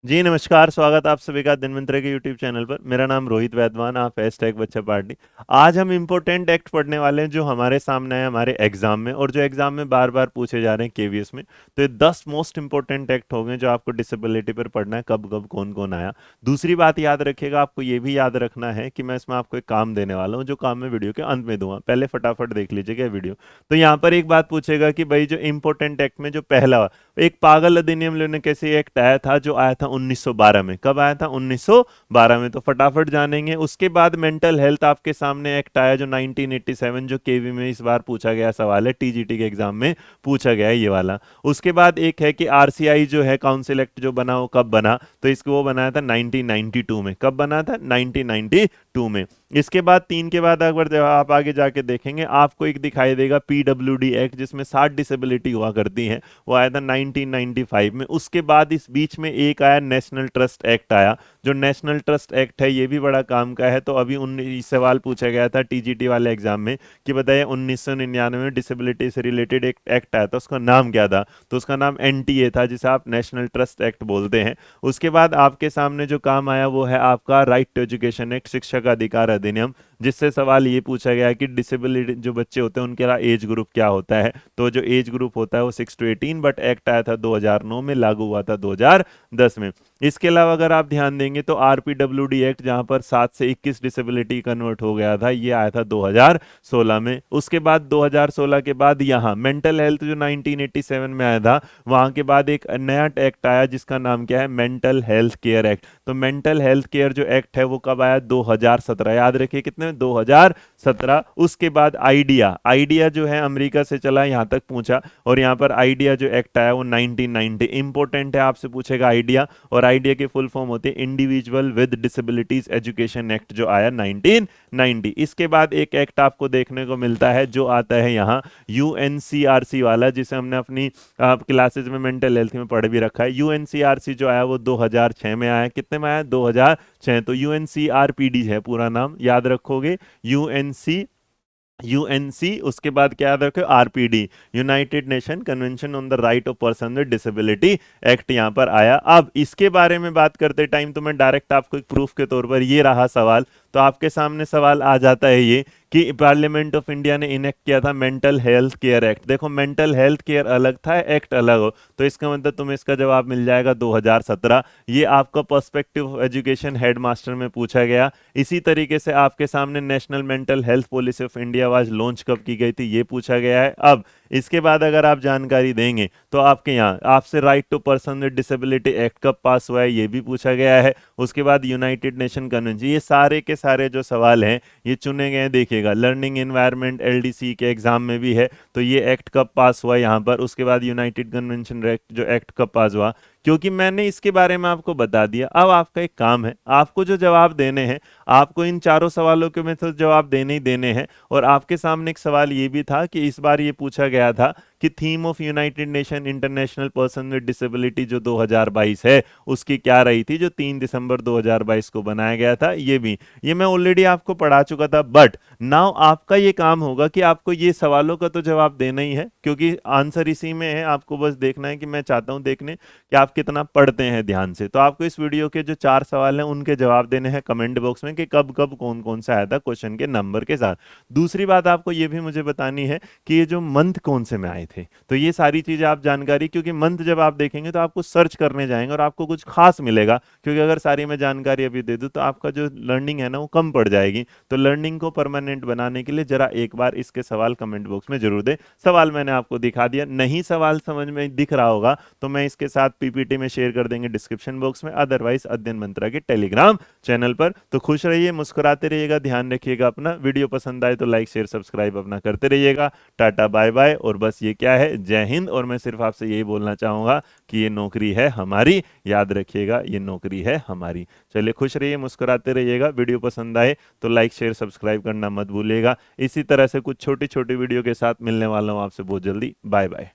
जी नमस्कार, स्वागत आप सभी का दिन मंत्र के यूट्यूब चैनल पर। मेरा नाम रोहित वैद्वान, आप हैशटैग बच्चा पार्टी। आज हम इम्पोर्टेंट एक्ट पढ़ने वाले हैं जो हमारे सामने है हमारे एग्जाम में, और जो एग्जाम में बार बार पूछे जा रहे हैं केवीएस में। तो ये 10 मोस्ट इंपॉर्टेंट एक्ट हो गए जो आपको डिसेबिलिटी पर पढ़ना है, कब कब कौन कौन आया। दूसरी बात याद रखिएगा, आपको ये भी याद रखना है कि मैं इसमें आपको एक काम देने वाला हूँ, जो काम मैं वीडियो के अंत में दूंगा। पहले फटाफट देख लीजिएगा वीडियो। तो यहाँ पर एक बात पूछेगा कि भाई जो इंपॉर्टेंट एक्ट में जो पहला एक पागल अधिनियम लेने कैसे एक्ट आया था, जो आया था 1912 में। कब आया था? 1912 में। तो फटाफट जानेंगे। उसके बाद मेंटल हेल्थ आपके सामने एक्ट आया जो 1987, जो केवी में इस बार पूछा गया सवाल है, टीजीटी के एग्जाम में पूछा गया है ये वाला। उसके बाद एक है कि आरसीआई जो है काउंसिल एक्ट जो बना, वो कब बना? तो इसको वो बनाया था 1992 में। कब बना था? 1992 में। इसके बाद तीन के बाद अगर जब आप आगे जाके देखेंगे, आपको एक दिखाई देगा पीडब्ल्यूडी एक्ट, जिसमें 60 डिसेबिलिटी हुआ करती है, वो आया था 1995 में। उसके बाद इस बीच में एक आया नेशनल ट्रस्ट एक्ट आया। जो नेशनल ट्रस्ट एक्ट है ये भी बड़ा काम का है। तो अभी 19 सवाल पूछा गया था टीजीटी वाले एग्जाम में कि बताइए 1999 में डिसेबिलिटी से रिलेटेड एक एक्ट आया था, उसका नाम क्या था? तो उसका नाम एनटीए था, जिसे आप नेशनल ट्रस्ट एक्ट बोलते हैं। उसके बाद आपके सामने जो काम आया वो है आपका राइट टू एजुकेशन एक्ट, शिक्षा का अधिकार अधिनियम, जिससे सवाल ये पूछा गया है कि डिसेबिलिटी जो बच्चे होते हैं उनके एज ग्रुप क्या होता है। तो जो एज ग्रुप होता है वो 6 to 18, बट एक्ट आया था 2009 में, लागू हुआ था 2010 में। इसके अलावा अगर आप ध्यान देंगे तो आरपीडब्ल्यूडी एक्ट, जहां पर 7 से 21 डिसेबिलिटी कन्वर्ट हो गया था, ये आया था 2016 में। उसके बाद 2016 के बाद यहाँ मेंटल हेल्थ जो 1987 में आया था, वहां के बाद एक नया एक्ट आया जिसका नाम क्या है? Mental health care act. तो मेंटल हेल्थ केयर जो एक्ट है वो कब आया? 2017। याद रखिए कितने? 2017। उसके बाद आइडिया, आइडिया जो है अमेरिका से चला, यहां तक पहुंचा, और यहाँ पर आइडिया जो एक्ट आया वो 1990। इंपॉर्टेंट है, आपसे पूछेगा आइडिया, और आइडिया की फुल फॉर्म होती है individual with disabilities education act, जो आया 1990। इसके बाद एक एक्ट आपको देखने को मिलता है जो आता है यहाँ यूएनसीआरसी वाला, जिसे हमने अपनी क्लासेज में मेंटल हेल्थ में पढ़ भी रखा है। यूएनसीआरसी जो आया वो 2006 में आया। कितने में आया? 2006। तो यूएनसीआरपीडी है पूरा नाम, याद रखोगे। यूएनसी यूएनसी, उसके बाद क्या याद रखो? RPD, United nation convention on the right of person with disability act यहाँ पर आया। अब इसके बारे में बात करते टाइम तो मैं डायरेक्ट आपको एक प्रूफ के तौर पर, ये रहा सवाल। तो आपके सामने सवाल आ जाता है ये कि पार्लियामेंट ऑफ इंडिया ने इनेक्ट किया था मेंटल हेल्थ केयर एक्ट। देखो मेंटल हेल्थ केयर अलग था, एक्ट अलग हो, तो इसका मतलब तुम्हें इसका जवाब मिल जाएगा 2017। ये आपका पर्सपेक्टिव एजुकेशन हेडमास्टर में पूछा गया। इसी तरीके से आपके सामने national mental health policy of India आज लॉन्च कब की गई थी, ये पूछा गया है। अब इसके बाद अगर आप जानकारी देंगे तो आपके यहाँ आपसे right to person with disability act कब पास हुआ है, ये भी पूछा गया है। उसके बाद यूनाइटेड नेशन कन्वेंशन, ये सारे के सारे जो सवाल हैं ये चुने गए हैं। देखिएगा लर्निंग एनवायरनमेंट एलडीसी के एग्जाम में भी है, तो ये एक्ट कब पास हुआ यहाँ पर। उसके बाद यूनाइटेड कन्वेंशन एक्ट जो एक्ट कब पास हुआ, क्योंकि मैंने इसके बारे में आपको बता दिया। अब आपका एक काम है, आपको जो जवाब देने हैं, आपको इन चारों सवालों के में तो जवाब देने ही देने हैं। और आपके सामने एक सवाल ये भी था कि इस बार ये पूछा गया था कि theme of United nation international person with disability जो 2022 है, उसकी क्या रही थी, जो 3 दिसंबर 2022 को बनाया गया था। ये भी, ये मैं ऑलरेडी आपको पढ़ा चुका था। बट नाउ आपका ये काम होगा कि आपको ये सवालों का तो जवाब देना ही है, क्योंकि आंसर इसी में है। आपको बस देखना है कि मैं चाहता हूं देखने कि आप कितना पढ़ते हैं ध्यान से। तो आपको इस वीडियो के जो 4 सवाल हैं उनके जवाब देने हैं कमेंट बॉक्स में कि कब कब कौन कौन सा आया था क्वेश्चन के नंबर के साथ। दूसरी बात आपको ये भी मुझे बतानी है कि ये जो मंथ कौन से में आए थे। तो ये सारी चीजें आप जानकारी, क्योंकि मंथ जब आप देखेंगे तो आपको सर्च करने जाएंगे और आपको कुछ खास मिलेगा, क्योंकि अगर सारी मैं जानकारी अभी दे दूं तो आपका जो लर्निंग है ना वो कम पड़ जाएगी। तो लर्निंग को परमानेंट बनाने के लिए जरा एक बार इसके सवाल कमेंट बॉक्स में जरूर दे। सवाल मैंने आपको दिखा दिया, नहीं सवाल समझ में दिख रहा होगा तो मैं इसके साथ पीपीटी में शेयर कर देंगे डिस्क्रिप्शन बॉक्स में, अदरवाइज अध्ययन मंत्रा के टेलीग्राम चैनल पर। तो खुश रहिए, मुस्कुराते रहिएगा, ध्यान रखिएगा अपना। वीडियो पसंद आए तो लाइक शेयर सब्सक्राइब अपना करते रहिएगा। Tata bye bye. और बस ये क्या है, जय हिंद। और मैं सिर्फ आपसे यही बोलना चाहूंगा कि ये नौकरी है हमारी, याद रखिएगा ये नौकरी है हमारी। चलिए खुश रहिए, मुस्कुराते रहिएगा। वीडियो पसंद आए तो लाइक शेयर सब्सक्राइब करना मत भूलिएगा। इसी तरह से कुछ छोटी छोटी वीडियो के साथ मिलने वाला हूं आपसे बहुत जल्दी। Bye bye.